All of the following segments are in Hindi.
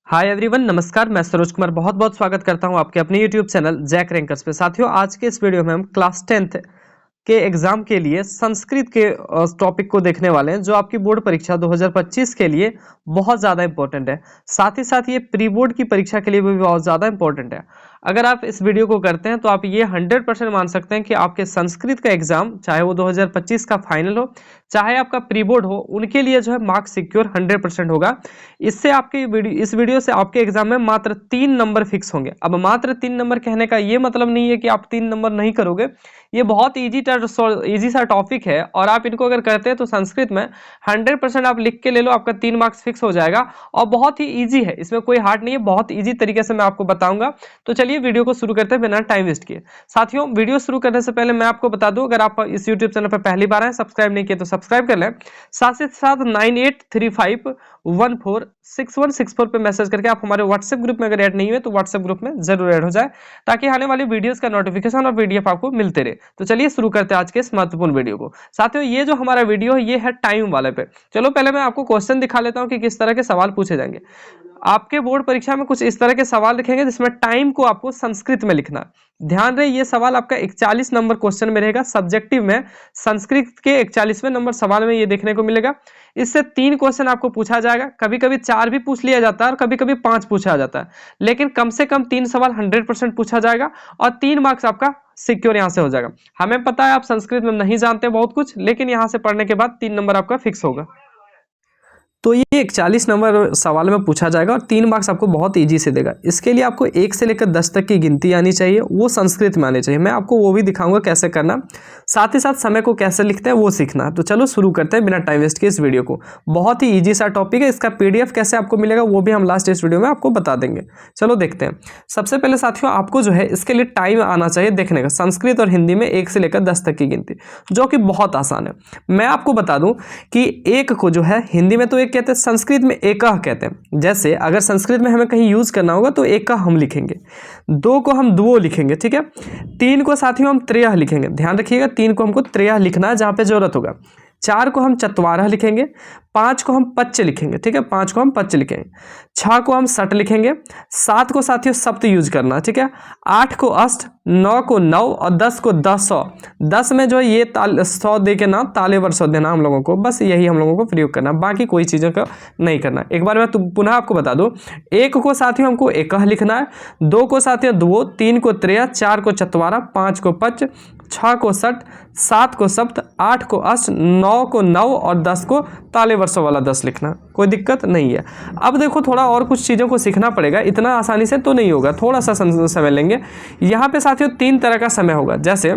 हाय एवरीवन, नमस्कार। मैं सरोज कुमार बहुत बहुत स्वागत करता हूं आपके अपने यूट्यूब चैनल जैक रैंकर्स पे। साथियों, आज के इस वीडियो में हम क्लास 10th के एग्जाम के लिए संस्कृत के टॉपिक को देखने वाले हैं, जो आपकी बोर्ड परीक्षा 2025 के लिए बहुत ज़्यादा इंपॉर्टेंट है। साथ ही साथ ये प्री बोर्ड की परीक्षा के लिए भी बहुत ज़्यादा इंपॉर्टेंट है। अगर आप इस वीडियो को करते हैं तो आप ये 100% मान सकते हैं कि आपके संस्कृत का एग्जाम, चाहे वो 2025 का फाइनल हो, चाहे आपका प्री बोर्ड हो, उनके लिए जो है मार्क्स सिक्योर 100% होगा। इससे आपके इस वीडियो से आपके एग्जाम में मात्र 3 नंबर फिक्स होंगे। अब मात्र 3 नंबर कहने का ये मतलब नहीं है कि आप 3 नंबर नहीं करोगे। ये बहुत इजी सा टॉपिक है और आप इनको अगर करते हैं तो संस्कृत में 100% आप लिख के ले लो, आपका 3 मार्क्स फिक्स हो जाएगा। और बहुत ही इजी है, इसमें कोई हार्ड नहीं है, बहुत इजी तरीके से मैं आपको बताऊंगा। तो चलिए वीडियो को शुरू करते हैं बिना टाइम वेस्ट किए। साथियों, वीडियो शुरू करने से पहले मैं आपको बता दूं, अगर आप इस यूट्यूब चैनल पर पहली बार आए, सब्सक्राइब नहीं किए तो सब्सक्राइब कर लें। साथ ही साथ 9835146164 पे मैसेज करके आप हमारे व्हाट्सएप ग्रुप में अगर ऐड नहीं हुए तो व्हाट्सएप ग्रुप में जरूर ऐड हो जाए, ताकि आने वाली वीडियोस का नोटिफिकेशन और पीडीएफ आपको मिलते रहे। तो चलिए शुरू करते हैं आज के इस महत्वपूर्ण वीडियो को। साथियों, ये जो हमारा वीडियो है ये है टाइम वाले पे। चलो पहले मैं आपको क्वेश्चन दिखा लेता हूं कि किस तरह के सवाल पूछे जाएंगे। आपके बोर्ड परीक्षा में कुछ इस तरह के सवाल लिखेंगे जिसमें टाइम को आपको संस्कृत में लिखना। ध्यान रहे, ये सवाल आपका 41 नंबर क्वेश्चन में रहेगा। सब्जेक्टिव में संस्कृत के 41वें नंबर सवाल में ये देखने को मिलेगा। इससे 3 क्वेश्चन आपको पूछा जाएगा। कभी कभी 4 भी पूछ लिया जाता है और कभी कभी 5 पूछा जाता है, लेकिन कम से कम 3 सवाल 100% पूछा जाएगा और 3 मार्क्स आपका सिक्योर यहां से हो जाएगा। हमें पता है आप संस्कृत में नहीं जानते बहुत कुछ, लेकिन यहां से पढ़ने के बाद 3 नंबर आपका फिक्स होगा। तो ये 41 नंबर सवाल में पूछा जाएगा और 3 मार्क्स आपको बहुत इजी से देगा। इसके लिए आपको 1 से लेकर 10 तक की गिनती आनी चाहिए, वो संस्कृत में आनी चाहिए। मैं आपको वो भी दिखाऊंगा कैसे करना, साथ ही साथ समय को कैसे लिखते हैं वो सीखना। तो चलो शुरू करते हैं बिना टाइम वेस्ट के इस वीडियो को। बहुत ही ईजी सा टॉपिक है, इसका पीडीएफ कैसे आपको मिलेगा वो भी हम लास्ट इस वीडियो में आपको बता देंगे। चलो देखते हैं। सबसे पहले साथियों, आपको जो है इसके लिए टाइम आना चाहिए देखने का, संस्कृत और हिंदी में 1 से लेकर 10 तक की गिनती, जो कि बहुत आसान है। मैं आपको बता दूं कि 1 को जो है हिंदी में तो 1 कहते हैं, संस्कृत में एकह कहते हैं। जैसे अगर संस्कृत में हमें कहीं यूज करना होगा तो एकह हम लिखेंगे, 2 को हम दुओ लिखेंगे, ठीक है। 3 को साथियों हम त्रयः लिखेंगे, ध्यान रखिएगा 3 को हमको त्रयः लिखना है जहां पे जरूरत होगा। 4 को हम चत्वारः लिखेंगे, 5 को हम पच्च लिखेंगे, ठीक है, 5 को हम पच्च लिखेंगे। 6 को हम षट लिखेंगे, 7 को साथियों सप्त यूज करना, ठीक है। 8 को अष्ट, 9 को नौ और 10 को 10। 10 में जो है ये 100 दे के ना ताले वर्ष देना हम लोगों को, बस यही हम लोगों को प्रयोग करना, बाकी कोई चीज़ों का नहीं करना। एक बार मैं पुनः आपको बता दूं, 1 को साथियों हमको एकह लिखना है, 2 को साथियों दुओ, 3 को त्रयः, 4 को चत्वारः, 5 को पच्च, 6 को षट, 7 को सप्त, 8 को अष्ट, 9 को नौ और 10 को ताले वर्षों वाला 10 लिखना। कोई दिक्कत नहीं है। अब देखो, थोड़ा और कुछ चीज़ों को सीखना पड़ेगा, इतना आसानी से तो नहीं होगा, थोड़ा सा समय लेंगे। यहाँ पे साथियों 3 तरह का समय होगा। जैसे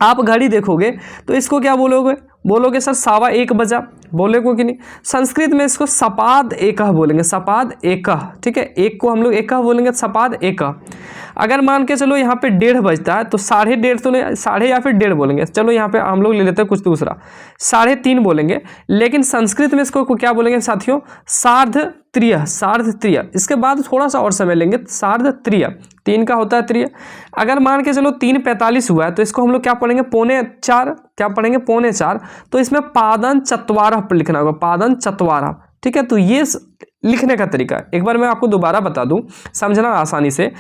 आप घड़ी देखोगे तो इसको क्या बोलोगे सर 1:15 बजा, बोलेगो कि नहीं। संस्कृत में इसको सपाद एकह बोलेंगे, सपाद एकह, ठीक है। 1 को हम लोग एकह बोलेंगे, सपाद एकह। अगर मान के चलो यहाँ पे 1:30 बजता है तो 1:30 तो नहीं, 1:30 या फिर 1:30 बोलेंगे। चलो यहाँ पे हम लोग ले लेते हैं कुछ दूसरा, 3:30 बोलेंगे। लेकिन संस्कृत में इसको क्या बोलेंगे साथियों, सार्धत्रिय। इसके बाद थोड़ा सा और समय लेंगे, सार्धत्रिय, 3 का होता है त्रिय। अगर मान के चलो 3:45 हुआ है तो इसको हम लोग क्या पढ़ेंगे, 3:45, क्या पढ़ेंगे 3:45। तो इसमें पादन चत्वारः पर लिखना होगा, पादन चत्वारः, ठीक है। तो ये लिखने का तरीका एक बार मैं आपको दोबारा बता दूं, समझना आसानी से।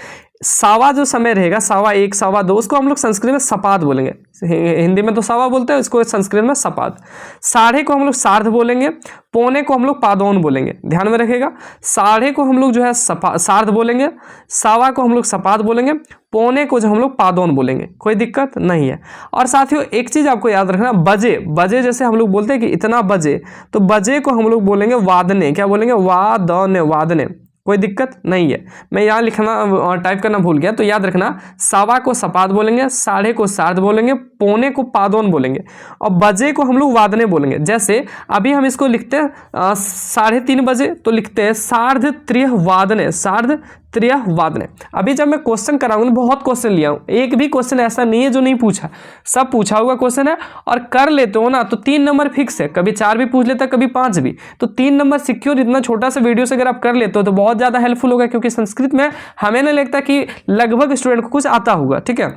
सावा जो समय रहेगा, 1:15, 2:15, उसको हम लोग संस्कृत में सपाद बोलेंगे। हिंदी में तो सावा बोलते हैं, इसको संस्कृत में सपाद। 1:30 को हम लोग सार्ध बोलेंगे, 3:45 को हम लोग पादौन बोलेंगे, ध्यान में रखेगा। 1:30 को हम लोग जो है सार्ध बोलेंगे, 1:15 को हम लोग सपाद बोलेंगे, 3:45 को जो हम लोग पादौन बोलेंगे। कोई दिक्कत नहीं है। और साथियों एक चीज आपको याद रखना, बजे जैसे हम लोग बोलते हैं कि इतना बजे, तो बजे को हम लोग बोलेंगे वादने, क्या बोलेंगे, वादने। कोई दिक्कत नहीं है। मैं यहाँ लिखना और टाइप करना भूल गया, तो याद रखना 1:15 को सपाद बोलेंगे, 1:30 को सार्ध बोलेंगे, 3:45 को पादौन बोलेंगे और बजे को हम लोग वादने बोलेंगे। जैसे अभी हम इसको लिखते हैं 3:30 बजे, तो लिखते हैं सार्धत्रियः वादने। अभी जब मैं क्वेश्चन कराऊंगा, बहुत क्वेश्चन लिया हूँ, एक भी क्वेश्चन ऐसा नहीं है जो नहीं पूछा, सब पूछा हुआ क्वेश्चन है। और कर लेते हो ना तो 3 नंबर फिक्स है, कभी 4 भी पूछ लेता है, कभी 5 भी, तो 3 नंबर सिक्योर। इतना छोटा सा वीडियो से अगर आप कर लेते हो तो बहुत ज़्यादा हेल्पफुल होगा, क्योंकि संस्कृत में हमें नहीं लगता कि लगभग स्टूडेंट को कुछ आता होगा, ठीक है।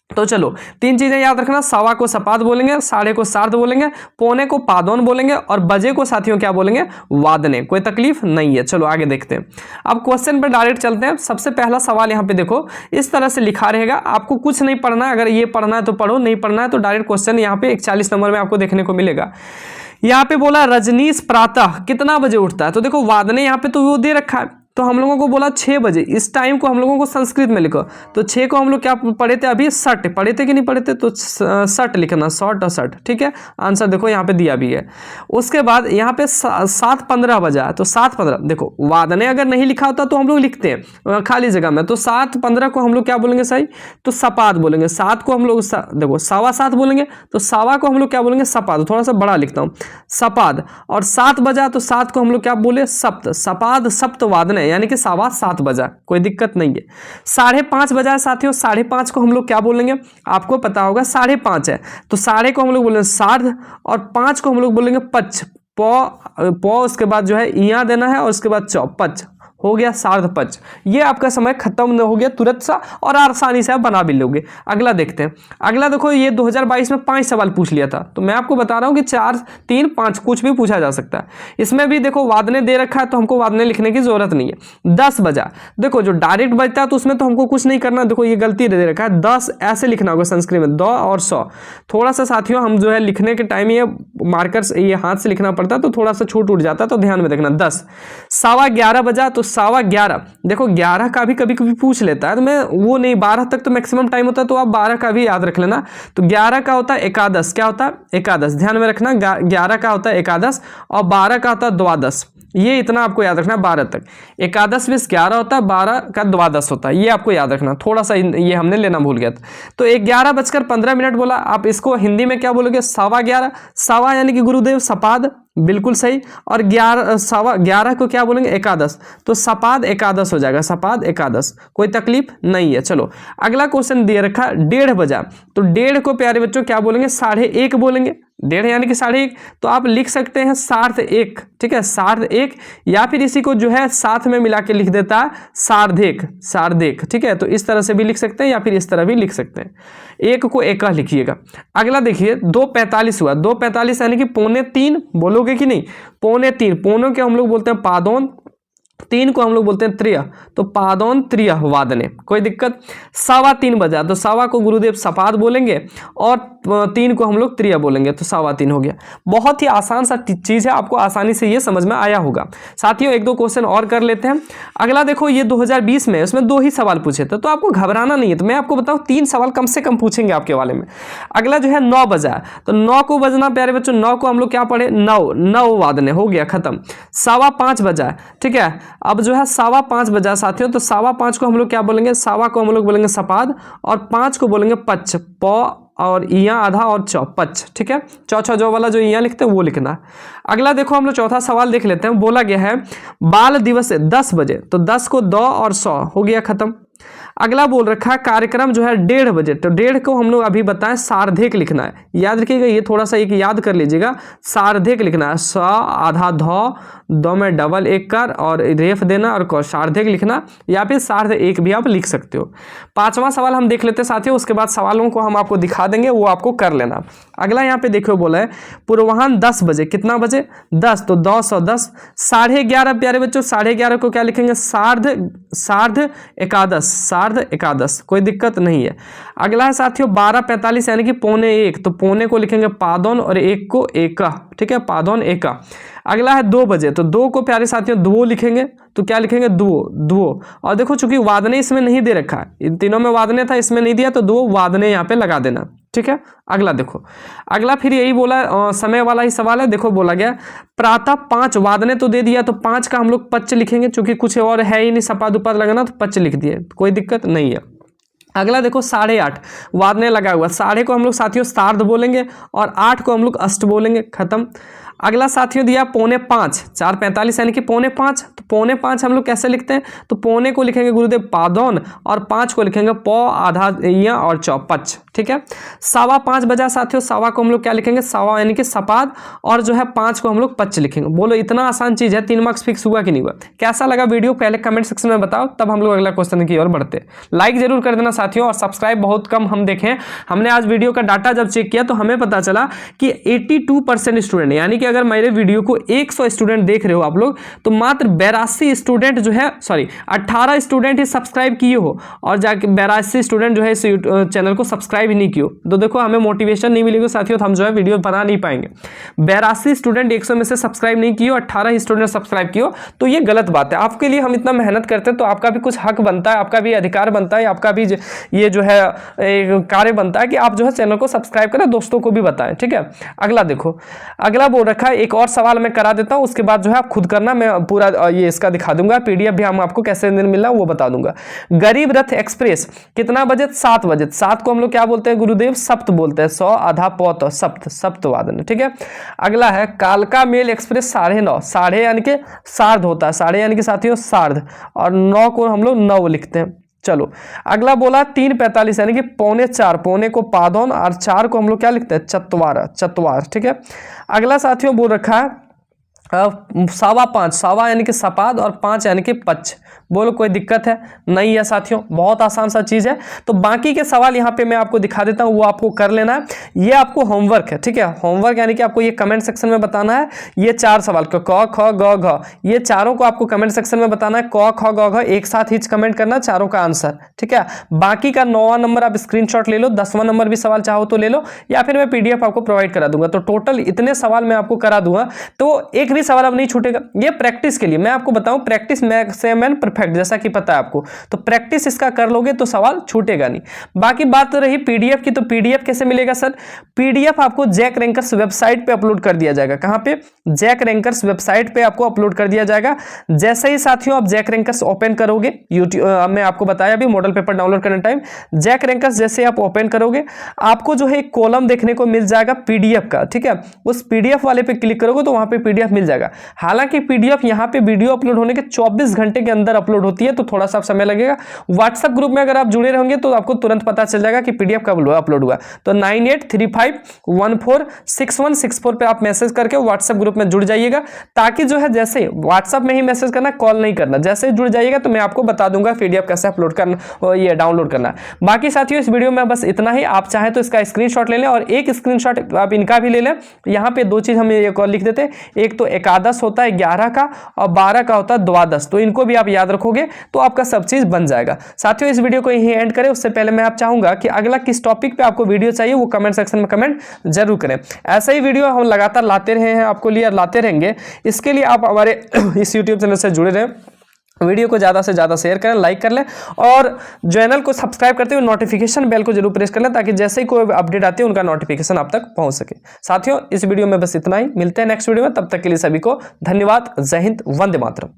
तो चलो 3 चीजें याद रखना, सवा को सपाद बोलेंगे, साढ़े को सार्ध बोलेंगे, पौने को पादौन बोलेंगे और बजे को साथियों क्या बोलेंगे, वादने। कोई तकलीफ नहीं है। चलो आगे देखते हैं। अब क्वेश्चन पर डायरेक्ट चलते हैं। सबसे पहला सवाल यहाँ पे देखो, इस तरह से लिखा रहेगा, आपको कुछ नहीं पढ़ना है, अगर ये पढ़ना है तो पढ़ो, नहीं पढ़ना है तो डायरेक्ट क्वेश्चन यहाँ पे 41 नंबर में आपको देखने को मिलेगा। यहाँ पे बोला रजनीश प्रातः कितना बजे उठता है, तो देखो वादने यहाँ पे तो वो दे रखा है, तो हम लोगों को बोला 6 बजे। इस टाइम को हम लोगों को संस्कृत में लिखो, तो 6 को हम लोग क्या पढ़े थे अभी, सट पढ़े थे कि नहीं पढ़े थे, तो सट लिखना, शॉर्ट और सट। ठीक है, आंसर देखो यहाँ पे दिया भी है। उसके बाद यहाँ पे 7:15 बजा, तो 7:15 देखो, वादने अगर नहीं लिखा होता तो हम लोग लिखते हैं खाली जगह में, तो 7:15 को हम लोग क्या बोलेंगे सही, तो सपाद बोलेंगे। 7 को हम लोग देखो 7:15 बोलेंगे, तो सवा को हम लोग क्या बोलेंगे, सपाद। थोड़ा सा बड़ा लिखता हूँ, सपाद। और 7 बजा तो 7 को हम लोग क्या बोले, सप्त, सपाद सप्त वादने, यानी कि 7:15 बजा। कोई दिक्कत नहीं है। 5:30 बजा है साथियों, 5:30 को हम लोग क्या बोलेंगे, आपको पता होगा 5:30 है, तो 5:30 को हम लोग बोलेंगे सार्ध, और 5 को हम लोग बोलेंगे पच। पौ उसके बाद जो है इया देना है, और उसके बाद चौ, पच हो गया, सार्ध पच। ये आपका समय खत्म हो गया तुरंत सा, और आसानी से आप बना भी लोगे। अगला देखते हैं। अगला देखो, ये 2022 में 5 सवाल पूछ लिया था, तो मैं आपको बता रहा हूँ कि 4, 3, 5 कुछ भी पूछा जा सकता है। इसमें भी देखो वादने दे रखा है, तो हमको वादने लिखने की जरूरत नहीं है। 10 बजा, देखो जो डायरेक्ट बजता है तो उसमें तो हमको कुछ नहीं करना। देखो ये गलती दे रखा है, 10 ऐसे लिखना होगा संस्कृत में, 2 और 100। थोड़ा सा साथियों हम जो है लिखने के टाइम ये मार्कर्स ये हाथ से लिखना पड़ता है, तो थोड़ा सा छूट उठ जाता है, तो ध्यान में देखना। 10 11:15 बजा, तो 11:15 देखो 11 का भी कभी कभी पूछ लेता है, तो मैं वो नहीं, 12 तक तो मैक्सिमम टाइम होता है, तो आप 12 का भी याद रख लेना। तो 11 का होता है एकादश, क्या होता है एकादश, ध्यान में रखना। 11 का होता है एकादश, और 12 का होता है द्वादश। ये इतना आपको याद रखना, 12 तक। एकादश 11 होता है, 12 का द्वादश होता है, ये आपको याद रखना। थोड़ा सा ये हमने लेना भूल गया था। तो 11:15 बोला, आप इसको हिंदी में क्या बोलोगे, 11:15। सवा यानी कि गुरुदेव सपाद, बिल्कुल सही। और 11 को क्या बोलेंगे, एकादश, तो सपाद एकादश हो जाएगा, सपाद एकादश। कोई तकलीफ नहीं है। चलो अगला क्वेश्चन दिए रखा, 1:30 बजा, तो 1:30 को प्यारे बच्चों क्या बोलेंगे, 1:30 बोलेंगे। 1:30 यानी कि 1:30, तो आप लिख सकते हैं 1:30। ठीक है, 1:30, या फिर इसी को जो है साथ में मिला के लिख देता है 1:30। ठीक है, तो इस तरह से भी लिख सकते हैं, या फिर इस तरह भी लिख सकते हैं। 1 को एकह लिखिएगा। अगला देखिए, 2:45 हुआ, 2:45 यानी कि 2:45 बोलोगे कि नहीं, 2:45। पौनों के हम लोग बोलते हैं पादौन, 3 को हम लोग बोलते हैं त्रिय, तो पादौन त्रिय वादने। कोई दिक्कत। 3:15 बजा, तो सवा को गुरुदेव सपाद बोलेंगे, और 3 को हम लोग त्रिय बोलेंगे, तो 3:15 हो गया। बहुत ही आसान सा चीज है, आपको आसानी से ये समझ में आया होगा। साथियों 1-2 क्वेश्चन और कर लेते हैं। अगला देखो, ये 2020 में उसमें 2 ही सवाल पूछे थे, तो आपको घबराना नहीं है। तो मैं आपको बताऊं 3 सवाल कम से कम पूछेंगे आपके वाले में। अगला जो है 9 बजा, तो 9 को बजना प्यारे बच्चों, 9 को हम लोग क्या पढ़े, 9 वादने, हो गया खत्म। 5:15 बजा, ठीक है। अब जो है 5:15 बजा साथियों, तो 5:15 को हम लोग क्या बोलेंगे, सवा को हम लोग बोलेंगे सपाद, और 5 को बोलेंगे पच, प और इया आधा और चौ, पच। ठीक है, चौथा जो वाला जो इया लिखते हैं वो लिखना है। अगला देखो, हम लोग चौथा सवाल देख लेते हैं। बोला गया है बाल दिवस 10 बजे, तो 10 को 2 और 100 हो गया खत्म। अगला बोल रखा है कार्यक्रम जो है 1:30 बजे, तो 1:30 को हम लोग अभी बताएं सार्धेक लिखना है। याद रखिएगा, ये थोड़ा सा एक याद कर लीजिएगा, सार्धेक लिखना है। स आधा ध, दो में डबल एक कर और रेफ देना, और सार्धेक लिखना, या फिर 1:30 भी आप लिख सकते हो। 5वां सवाल हम देख लेते हैं साथियों, उसके बाद सवालों को हम आपको दिखा देंगे, वो आपको कर लेना। अगला यहाँ पे देखो, बोला है पूर्वाह्न 10 बजे, कितना बजे, 10, तो 10 और 10, 11:30 प्यारे बच्चों। 11:30 को क्या लिखेंगे, सार्ध एकादश। कोई दिक्कत नहीं है। अगला है साथियों 12:45 यानी कि 1:45, तो 1:45 को लिखेंगे पादौन, और 1 को एका। ठीक है, पादौन एका। अगला है 2 बजे, तो 2 को प्यारे साथियों दुओ लिखेंगे, तो क्या लिखेंगे, दुओ। और देखो चूंकि वादने इसमें नहीं दे रखा है, इन तीनों में वादने था, इसमें नहीं दिया, तो 2 वादने यहाँ पे लगा देना। ठीक है, अगला देखो, अगला फिर यही बोला, समय वाला ही सवाल है। देखो बोला गया प्रातः 5 वादने तो दे दिया, तो 5 का हम लोग पच लिखेंगे, चूंकि कुछ और है ही नहीं, सपाद उपाद लगाना, तो पच लिख दिए, कोई दिक्कत नहीं है। अगला देखो 8:30 वादने लगा हुआ, 8:30 को हम लोग साथियों सार्ध बोलेंगे, और 8 को हम लोग अष्ट बोलेंगे, खत्म। अगला साथियों दिया 4:45, 4:45 यानी कि 4:45, तो 4:45 हम लोग कैसे लिखते हैं, तो पौने को लिखेंगे गुरुदेव पादौन और 5 को लिखेंगे पौ आधा या और चौ पच, ठीक है। 5:15 बजा साथियों, सवा को हम लोग क्या लिखेंगे, सवा यानी कि सपाद, और जो है 5 को हम लोग पच लिखेंगे। बोलो इतना आसान चीज है, 3 मार्क्स फिक्स हुआ कि नहीं हुआ। कैसा लगा वीडियो पहले कमेंट सेक्शन में बताओ, तब हम लोग अगला क्वेश्चन की ओर बढ़ते। लाइक जरूर कर देना साथियों, और सब्सक्राइब बहुत कम हम देखें। हमने आज वीडियो का डाटा जब चेक किया तो हमें पता चला कि 82% स्टूडेंट, यानी कि अगर मेरे वीडियो को 100 स्टूडेंट देख रहे हो आप लोग, तो मात्र 82 स्टूडेंट जो है 18 स्टूडेंट ही सब्सक्राइब किए हो, और जाके 82 स्टूडेंट जो है इस चैनल को सब्सक्राइब ही नहीं किए। तो देखो हमें मोटिवेशन नहीं मिलेगी साथियों, तो हम जो है वीडियो बना नहीं पाएंगे। 82 स्टूडेंट 100 में से सब्सक्राइब नहीं किए, 18 स्टूडेंट सब्सक्राइब किए, तो ये गलत बात है। आपके लिए हम इतना मेहनत करते हैं तो आपका भी कुछ हक बनता है, आपका भी अधिकार बनता है, आपका भी ये जो है कार्य बनता है कि आप जो है चैनल को सब्सक्राइब करें, दोस्तों को भी बताएं, ठीक है। अगला देखो, अगला बोल रखा है, एक और सवाल मैं करा देता हूं, उसके बाद जो है आप खुद करना, मैं पूरा ये इसका दिखा दूंगा, पीडीएफ भी हम आपको कैसे दिन मिलना वो बता दूंगा। गरीब रथ एक्सप्रेस कितना बजे, 7 बजे। 7 को हम लोग क्या बोलते हैं गुरुदेव, सप्त बोलते हैं, 100 आधा पौत सप्त, सप्तवादन, ठीक है। अगला है कालका मेल एक्सप्रेस 9:30, साढ़े यानी कि सार्ध होता है, साढ़े यानी कि साथियों सार्ध, और 9 को हम लोग 9 लिखते हैं। चलो अगला बोला 3:45 यानी कि 3:45, पौने को पादौन और 4 को हम लोग क्या लिखते हैं, चतवार, चतवार, ठीक है। अगला साथियों बोल रखा है 5:15, सवा यानी कि सपाद और 5 यानी कि पच। बोलो कोई दिक्कत है, नहीं है साथियों, बहुत आसान सा चीज है। तो बाकी के सवाल यहाँ पे मैं आपको दिखा देता हूँ, वो आपको कर लेना है। ये आपको होमवर्क है, ठीक है। होमवर्क यानी कि आपको ये कमेंट सेक्शन में बताना है, ये 4 सवाल क ख ग घ, ये चारों को आपको कमेंट सेक्शन में बताना है, क ख ग घ एक साथ ही कमेंट करना, चारों का आंसर, ठीक है। बाकी का 9वां नंबर आप स्क्रीनशॉट ले लो, 10वां नंबर भी सवाल चाहो तो ले लो, या फिर मैं पीडीएफ आपको प्रोवाइड करा दूंगा। तो टोटल इतने सवाल मैं आपको करा दूंगा, तो एक भी सवाल अब नहीं छूटेगा। ये प्रैक्टिस के लिए मैं आपको बताऊं, प्रैक्टिस मैक्स परफेक्ट, जैसा कि पता है आपको, तो प्रैक्टिस इसका कर लोगे तो सवाल छूटेगा नहीं। बाकी बात रही पीडीएफ की, तो पीडीएफ कैसे मिलेगा सर, पीडीएफ आपको जैक रैंकर्स वेबसाइट पे अपलोड कर दिया जाएगा। कहां पे, जैक रैंकर्स वेबसाइट पे आपको अपलोड कर दिया जाएगा। जैसे ही साथियों आप जैक रैंकर्स ओपन करोगे, यूट्यूब में आपको बताया भी मॉडल पेपर डाउनलोड करने टाइम, जैक रैंकर्स जैसे आप ओपन करोगे, आपको जो है एक कॉलम देखने को मिल जाएगा पीडीएफ का, ठीक है। उस पीडीएफ वाले पे क्लिक करोगे तो वहां पे पीडीएफ मिल जाएगा। हालांकि पीडीएफ यहाँ पे वीडियो अपलोड होने के 24 घंटे के अंदर अपलोड होती है, तो थोड़ा सा समय लगेगा। व्हाट्सएप ग्रुप में अगर आप जुड़े रहेंगे तो आपको तुरंत पता चल जाएगा कि पीडीएफ कब अपलोड हुआ। तो 9835146164 पे आप मैसेज करके व्हाट्सएप ग्रुप में जुड़ जाइएगा, ताकि जो है जैसे व्हाट्सएप में ही मैसेज करना, कॉल नहीं करना। जैसे ही जुड़ जाइएगा तो मैं आपको बता दूंगा पीडीएफ कैसे अपलोड करना, ये डाउनलोड करना। बाकी साथियों इस वीडियो में बस इतना ही। आप चाहें तो इसका स्क्रीनशॉट ले लें, और एक स्क्रीनशॉट आप इनका भी ले लें। यहाँ पे 2 चीज हम एक और लिख देते हैं, एक तो एकादश होता है 11 का, और 12 का होता है द्वादश, तो इनको भी आप याद रखोगे तो आपका सब चीज बन जाएगा। साथियों इस वीडियो को यहीं एंड करें, उससे पहले मैं आप चाहूंगा कि अगला किस टॉपिक पे आपको वीडियो चाहिए वो कमेंट सेक्शन में कमेंट जरूर करें। ऐसा ही वीडियो हम लगातार लाते रहे हैं आपको लिए, लाते रहेंगे। इसके लिए आप हमारे इस यूट्यूब चैनल से जुड़े रहें, वीडियो को ज़्यादा से ज़्यादा शेयर करें, लाइक कर लें, और चैनल को सब्सक्राइब करते हुए नोटिफिकेशन बेल को जरूर प्रेस कर लें, ताकि जैसे ही कोई अपडेट आती है उनका नोटिफिकेशन आप तक पहुंच सके। साथियों इस वीडियो में बस इतना ही, मिलते हैं नेक्स्ट वीडियो में, तब तक के लिए सभी को धन्यवाद। जय हिंद, वंदे मातरम।